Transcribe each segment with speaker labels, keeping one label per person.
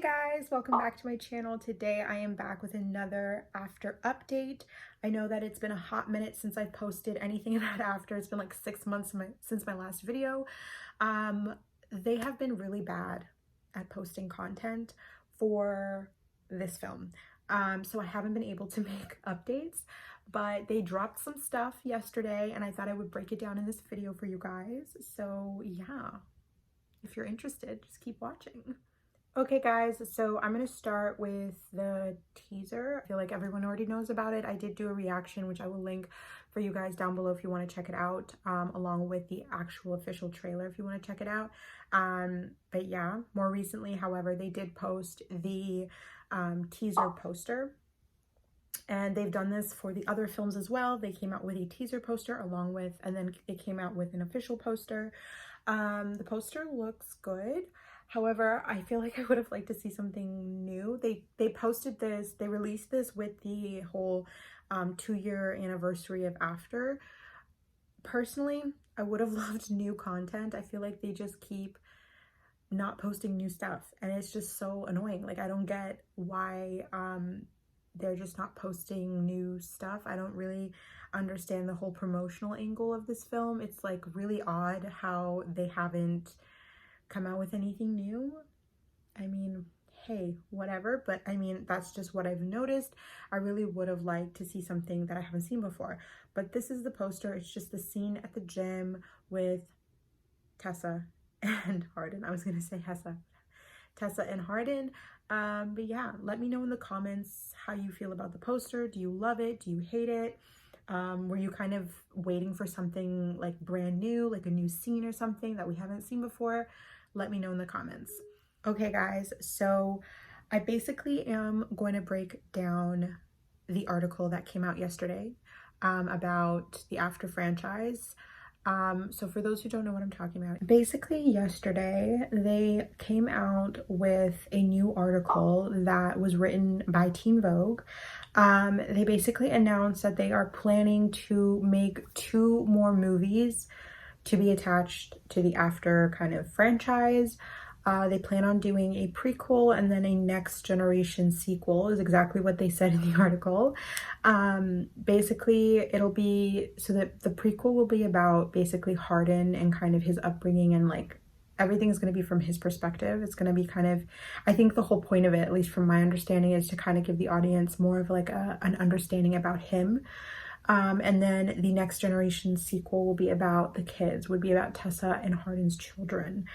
Speaker 1: Hey guys, welcome back to my channel. Today I am back with another after update. I know that it's been a hot minute since I posted anything about after. It's been like 6 months since my last video. They have been really bad at posting content for this film. So I haven't been able to make updates, but they dropped some stuff yesterday and I thought I would break it down in this video for you guys. So yeah, if you're interested, just keep watching. Okay guys, so I'm going to start with the teaser. I feel like everyone already knows about it. I did do a reaction, which I will link for you guys down below if you want to check it out, along with the actual official trailer if you want to check it out. But yeah, more recently, however, they did post the teaser poster. And they've done this for the other films as well. They came out with a teaser poster along with, and then it came out with an official poster. The poster looks good. However, I feel like I would have liked to see something new. They posted this, they released this with the whole 2-year anniversary of After. Personally, I would have loved new content. I feel like they just keep not posting new stuff and it's just so annoying. Like, I don't get why they're just not posting new stuff. I don't really understand the whole promotional angle of this film. It's like really odd how they haven't come out with anything new. I mean, hey, whatever, but I mean, that's just what I've noticed. I really would have liked to see something that I haven't seen before, but this is the poster. It's just the scene at the gym with Tessa and Hardin. I was gonna say Tessa and Hardin. But yeah, let me know in the comments how you feel about the poster. Do you love it? Do you hate it? Were you kind of waiting for something like brand new, like a new scene or something that we haven't seen before? Let me know in the comments. Okay guys, so I basically am going to break down the article that came out yesterday about the After franchise. So for those who don't know what I'm talking about, basically yesterday they came out with a new article that was written by Teen Vogue. They basically announced that they are planning to make 2 more movies to be attached to the After kind of franchise. They plan on doing a prequel and then a next generation sequel is exactly what they said in the article. Basically it'll be, so that the prequel will be about basically Hardin and kind of his upbringing and like everything's going to be from his perspective. It's going to be kind of, I think the whole point of it, at least from my understanding, is to kind of give the audience more of like an understanding about him. And then the next generation sequel will be about the kids, would be about Tessa and Hardin's children.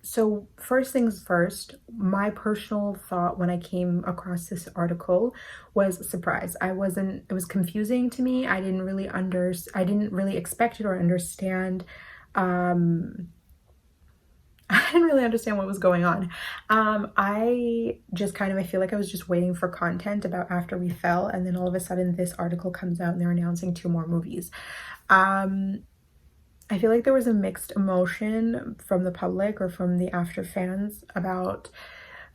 Speaker 1: So first things first, my personal thought when I came across this article was surprise. It was confusing to me. I didn't really expect it or understand. I didn't really understand what was going on. I feel like I was just waiting for content about After We Fell, and then all of a sudden this article comes out and they're announcing 2 more movies. I feel like there was a mixed emotion from the public or from the After fans about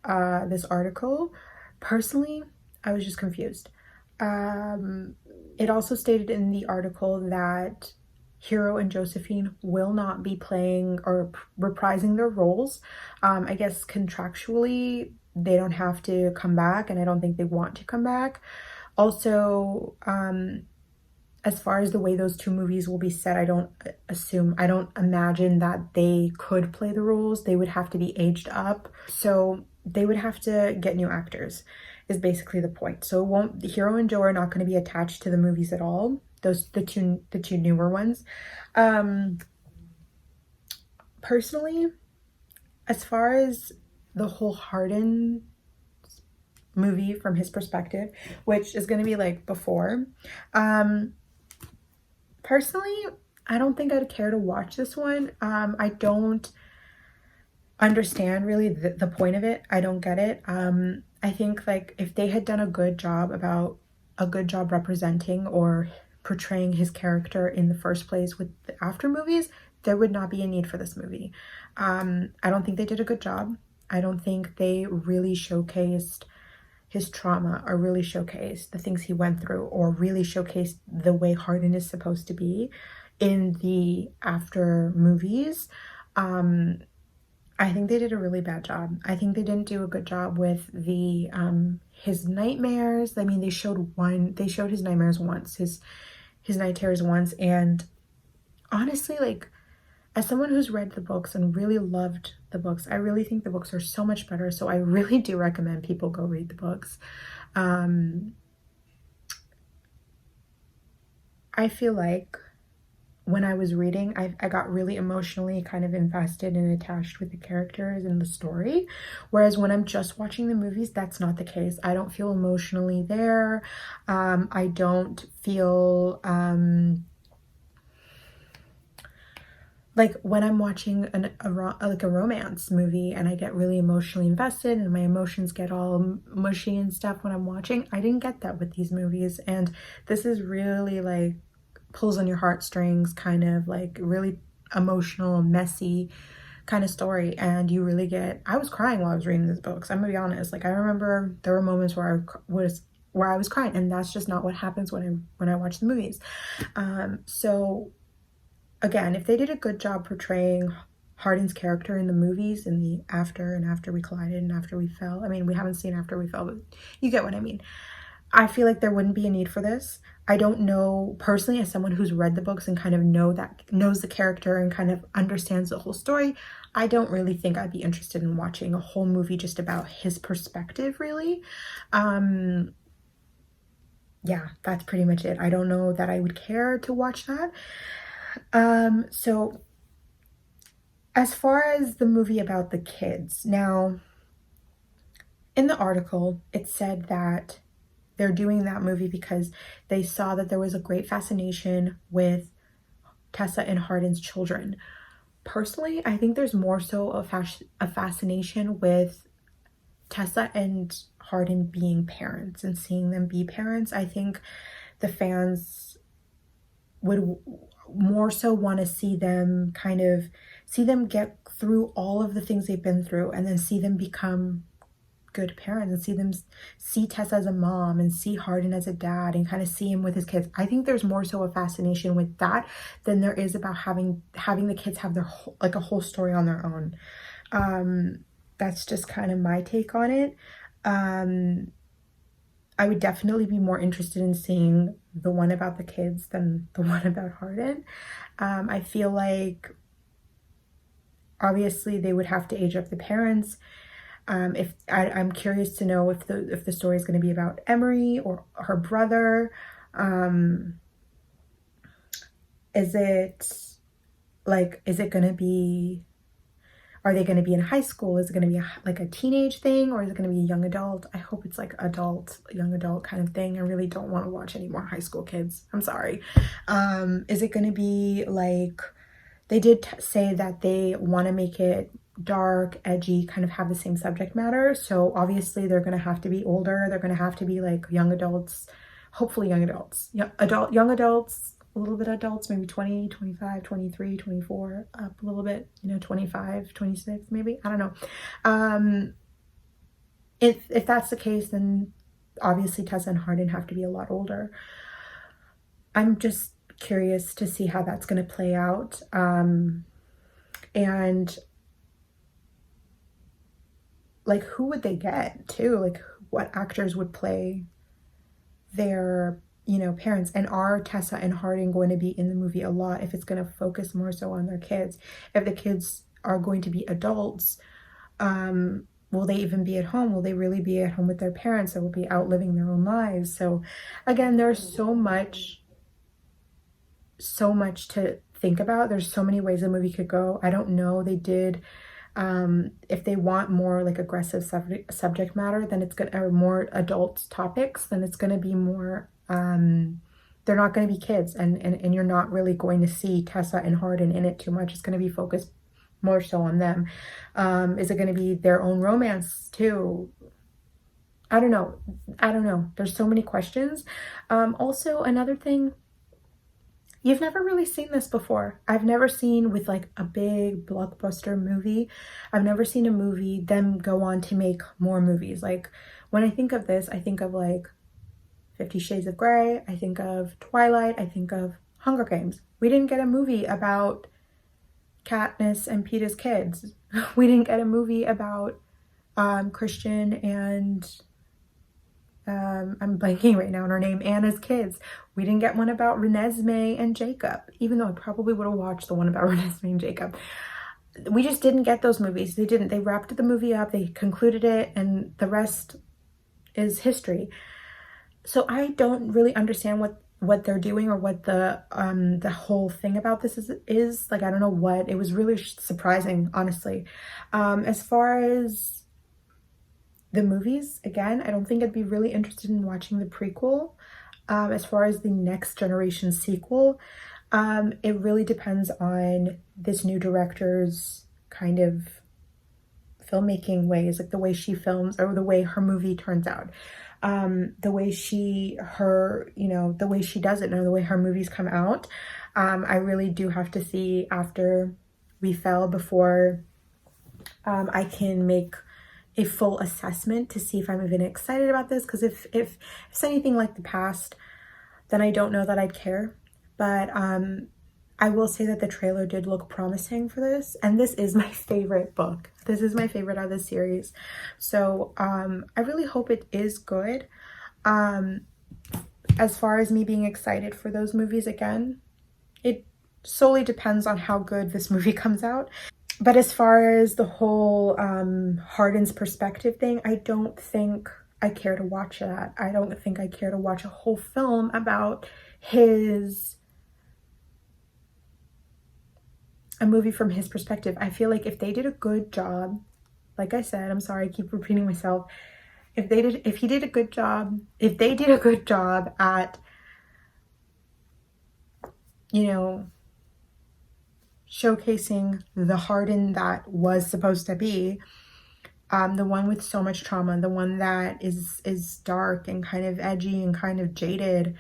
Speaker 1: this article. Personally, I was just confused. It also stated in the article that Hero and Josephine will not be playing or reprising their roles. I guess contractually they don't have to come back, and I don't think they want to come back. Also, as far as the way those 2 movies will be set, I don't imagine that they could play the roles. They would have to be aged up. So they would have to get new actors is basically the point. So Hero and Joe are not going to be attached to the movies at all. The two newer ones. Personally, as far as the whole Hardin movie from his perspective, which is going to be like before, personally, I don't think I'd care to watch this one. I don't understand really the point of it. I don't get it. I think like if they had done a good job representing or portraying his character in the first place with the After movies, there would not be a need for this movie. I don't think they did a good job. I don't think they really showcased his trauma or really showcased the things he went through or really showcased the way Hardin is supposed to be in the After movies. I think they did a really bad job. I think they didn't do a good job with the his nightmares. I mean, they showed his nightmares once, his night terrors once, and honestly, like, as someone who's read the books and really loved the books, I really think the books are so much better. So I really do recommend people go read the books. I feel like when I was reading, I got really emotionally kind of invested and attached with the characters and the story. Whereas when I'm just watching the movies, that's not the case. I don't feel emotionally there. I don't feel like when I'm watching a romance movie and I get really emotionally invested and my emotions get all mushy and stuff when I'm watching, I didn't get that with these movies. And this is really like pulls on your heartstrings, kind of like really emotional, messy kind of story. And you really get, I was crying while I was reading these books. I'm gonna be honest. Like, I remember there were moments where I was crying, and that's just not what happens when I watch the movies. So again, if they did a good job portraying Hardin's character in the movies, in the after we collided and after we fell. I mean, we haven't seen after we fell, but you get what I mean. I feel like there wouldn't be a need for this. I don't know personally, as someone who's read the books and kind of knows the character and kind of understands the whole story, I don't really think I'd be interested in watching a whole movie just about his perspective, really. Yeah, that's pretty much it. I don't know that I would care to watch that. So as far as the movie about the kids, now in the article, it said that they're doing that movie because they saw that there was a great fascination with Tessa and Hardin's children. Personally, I think there's more so a fascination with Tessa and Hardin being parents and seeing them be parents. I think the fans would more so want to see them get through all of the things they've been through and then see them become good parents and see Tessa as a mom and see Hardin as a dad and kind of see him with his kids. I think there's more so a fascination with that than there is about having the kids have their a whole story on their own. That's just kind of my take on it. I would definitely be more interested in seeing the one about the kids than the one about Hardin. I feel like obviously they would have to age up the parents. I'm curious to know if the story is going to be about Emery or her brother. Is it going to be, are they going to be in high school? Is it going to be like a teenage thing, or is it going to be a young adult? I hope it's like young adult kind of thing. I really don't want to watch any more high school kids. I'm sorry. Is it going to be like, they did say that they want to make it dark, edgy, kind of have the same subject matter. So obviously they're going to have to be older. They're going to have to be like young adults, hopefully young adults, young adults, a little bit adults, maybe 20, 25, 23, 24, up a little bit, 25, 26, maybe. I don't know. If that's the case, then obviously Tessa and Hardin have to be a lot older. I'm just curious to see how that's going to play out. And like, who would they get too? Like, what actors would play their, parents? And are Tessa and Hardin going to be in the movie a lot if it's going to focus more so on their kids? If the kids are going to be adults, will they even be at home? Will they really be at home with their parents, or will be out living their own lives? So again, there's so much to think about. There's so many ways the movie could go. I don't know. They did, if they want more like aggressive subject matter, then it's or more adult topics, then it's going to be more, they're not going to be kids, and you're not really going to see Tessa and Hardin in it too much. It's going to be focused more so on them. Is it going to be their own romance too? I don't know. There's so many questions. Also, another thing, you've never really seen this before. I've never seen with like a big blockbuster movie. I've never seen a movie then go on to make more movies. Like, when I think of this, I think of like 50 Shades of Grey. I think of Twilight. I think of Hunger Games. We didn't get a movie about Katniss and Peeta's kids. We didn't get a movie about Christian and I'm blanking right now on her name, Anna's kids. We didn't get one about Renesmee and Jacob, even though I probably would have watched the one about Renesmee and Jacob. We just didn't get those movies. They didn't. They wrapped the movie up, they concluded it, and the rest is history. So I don't really understand what they're doing or what the whole thing about this is. Like, I don't know what. It was really surprising, honestly. As far as the movies, again, I don't think I'd be really interested in watching the prequel. As far as the next generation sequel, it really depends on this new director's kind of filmmaking ways, like the way she films or the way her movie turns out. The way the way she does it, or the way her movies come out. I really do have to see after We Fell before I can make a full assessment to see if I'm even excited about this, because if it's anything like the past, then I don't know that I'd care. But I will say that the trailer did look promising for this, and this is my favorite book. This is my favorite out of the series, so I really hope it is good. As far as me being excited for those movies, again, it solely depends on how good this movie comes out. But as far as the whole Hardin's perspective thing, I don't think I care to watch that. I don't think I care to watch a whole film about a movie from his perspective. I feel like if they did a good job, like I said, I'm sorry, I keep repeating myself. If they did a good job at, you know, showcasing the Hardin that was supposed to be, the one with so much trauma, the one that is dark and kind of edgy and kind of jaded,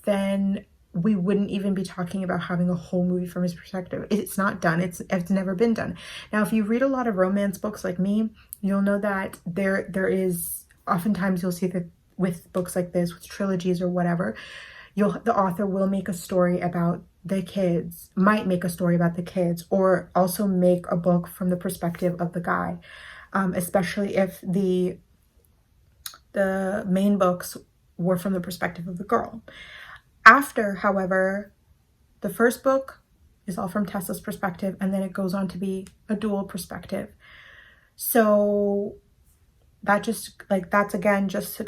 Speaker 1: then we wouldn't even be talking about having a whole movie from his perspective. It's not done. It's never been done. Now, if you read a lot of romance books like me, you'll know that there is, oftentimes you'll see that with books like this, with trilogies or whatever, the author will make a story about the kids, might make a story about the kids, or also make a book from the perspective of the guy, especially if the main books were from the perspective of the girl. After, however, the first book is all from Tessa's perspective, and then it goes on to be a dual perspective. So that just, like, that's again just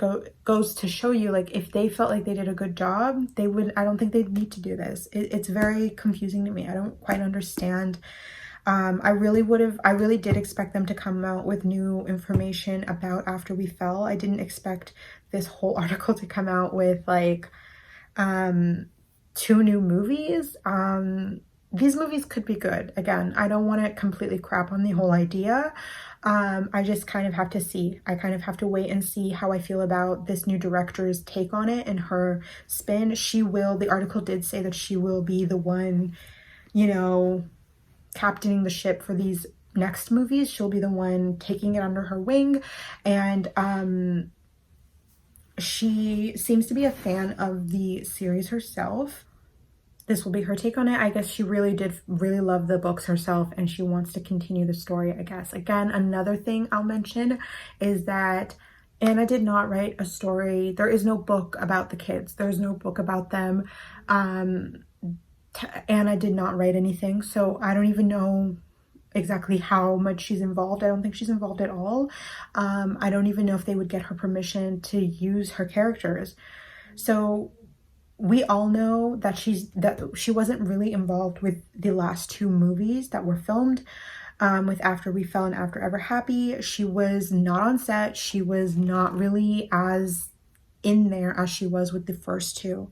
Speaker 1: goes to show you, like, if they felt like they did a good job, they would, I don't think they'd need to do this. It's very confusing to me. I don't quite understand. I really did expect them to come out with new information about After We Fell. I didn't expect this whole article to come out with like 2 new movies. These movies could be good. Again, I don't want to completely crap on the whole idea. I just kind of have to see. I kind of have to wait and see how I feel about this new director's take on it and her spin. The article did say that she will be the one, you know, captaining the ship for these next movies. She'll be the one taking it under her wing, and she seems to be a fan of the series herself. This will be her take on it. I guess she really love the books herself, and she wants to continue the story, I guess. Again, another thing I'll mention is that Anna did not write a story. There is no book about the kids. There's no book about them. Anna did not write anything, so I don't even know exactly how much she's involved. I don't think she's involved at all. I don't even know if they would get her permission to use her characters. So we all know that she wasn't really involved with the last 2 movies that were filmed, with After We Fell and After Ever Happy. She was not on set. She was not really as in there as she was with the first 2.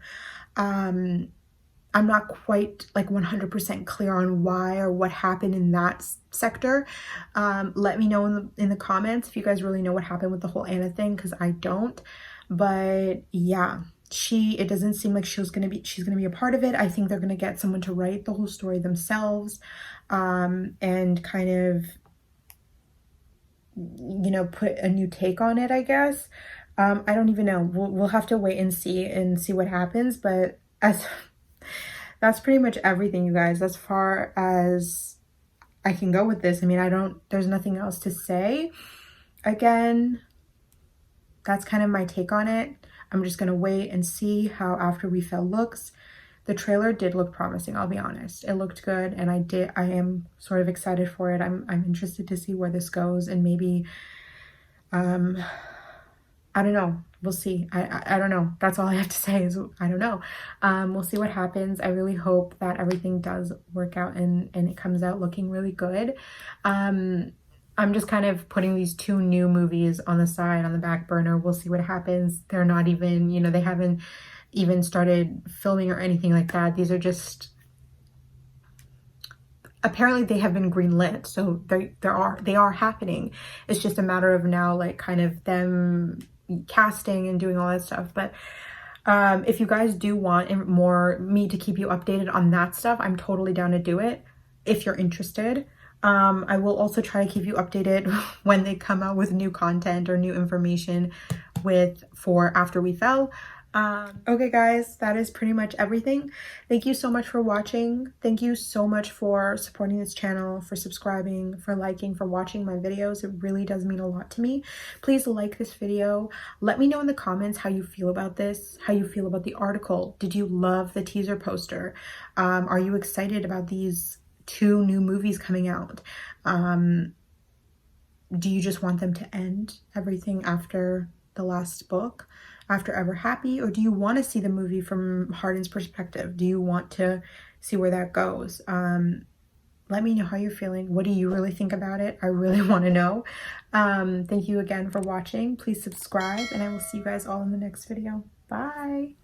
Speaker 1: I'm not quite like 100% clear on why or what happened in that sector. Let me know in the comments if you guys really know what happened with the whole Anna thing, because I don't. But yeah, it doesn't seem like she's gonna be a part of it. I think they're gonna get someone to write the whole story themselves, and kind of, you know, put a new take on it, I guess. I don't even know. We'll have to wait and see what happens. But that's pretty much everything, you guys, as far as I can go with this. I mean, there's nothing else to say. Again, that's kind of my take on it. I'm just gonna wait and see how After We Fell looks. The trailer did look promising, I'll be honest. It looked good, and I am sort of excited for it. I'm interested to see where this goes, and maybe, I don't know. We'll see. I don't know. That's all I have to say is I don't know. We'll see what happens. I really hope that everything does work out and it comes out looking really good. I'm just kind of putting these 2 new movies on the side, on the back burner. We'll see what happens. They're not even, you know, they haven't even started filming or anything like that. These are just, apparently they have been greenlit, so they are happening. It's just a matter of now, like, kind of them casting and doing all that stuff. But if you guys do want me to keep you updated on that stuff, I'm totally down to do it if you're interested. I will also try to keep you updated when they come out with new content or new information for After We Fell. Okay guys, that is pretty much everything. Thank you so much for watching. Thank you so much for supporting this channel, for subscribing, for liking, for watching my videos. It really does mean a lot to me. Please like this video. Let me know in the comments how you feel about this, how you feel about the article. Did you love the teaser poster? Are you excited about these 2 new movies coming out? Do you just want them to end everything after the last book, after Ever Happy, or do you want to see the movie from Hardin's perspective? Do you want to see where that goes? Let me know how you're feeling. What do you really think about it? I really want to know. Thank you again for watching. Please subscribe, and I will see you guys all in the next video. Bye!